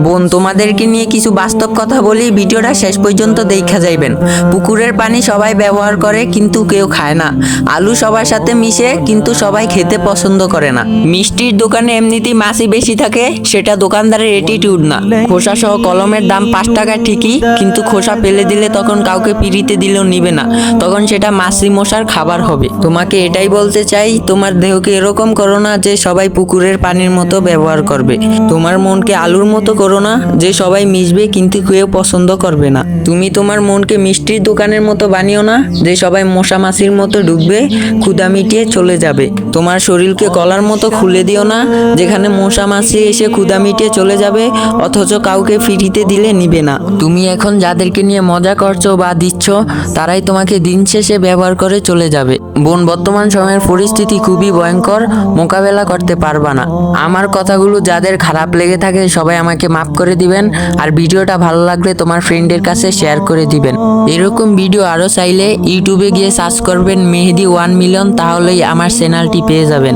বোন, তোমাদেরকে নিয়ে কিছু বাস্তব কথা বলি, ভিডিওটা শেষ পর্যন্ত দেখা যাইবেন। পুকুরের পানি সবাই ব্যবহার করে কিন্তু কেউ খায় না। আলু সবার সাথে মিশে কিন্তু সবাই খেতে পছন্দ করে না। মিষ্টির দোকানে এমনিতেই মাছি বেশি থাকে, সেটা দোকানদারের অ্যাটিটিউড না। খোসা সহ কলমের দাম 5 টাকা ঠিকই, কিন্তু খোসা ফেলে দিলে তখন কাউকে পিড়িতে দিলেও নিবে না, তখন সেটা মাছি মশার খাবার হবে। তোমাকে এটাই বলতে চাই, তোমার দেহকে এরকম করো না যে সবাই পুকুরের পানির মতো ব্যবহার করবে। তোমার মনকে আলুর মতো করো না যে সবাই মিশবে কিন্তু কেউ পছন্দ করবে না। তুমি তোমার মনকে মিষ্টির দোকানের মতো বানিও না যে সবাই মশা মাছির মতো ঢুকবে, ক্ষুধা মিটিয়ে চলে যাবে। তোমার শরীরকে কলার মতো খুলে দিও না যেখানে মশা মাছি এসে ক্ষুধা মিটিয়ে চলে যাবে অথচ কাউকে ফিরিতে দিলে নিবে না। তুমি এখন যাদেরকে নিয়ে মজা করছো বা দিচ্ছ তারাই তোমাকে দিন শেষে ব্যবহার করে চলে যাবে। বোন, বর্তমান সময়ের পরিস্থিতি খুবই ভয়ঙ্কর, মোকাবেলা করতে পারবা না। আমার কথাগুলো যাদের খারাপ লেগে থাকে সবাই আমাকে মাফ করে দিবেন, আর ভিডিওটা ভালো লাগলে তোমার ফ্রেন্ডের কাছে শেয়ার করে দিবেন। এরকম ভিডিও আরো চাইলে ইউটিউবে গিয়ে সার্চ করবেন মেহেদি 1 মিলিয়ন, তাহলেই আমার চ্যানেলটি পেয়ে যাবেন।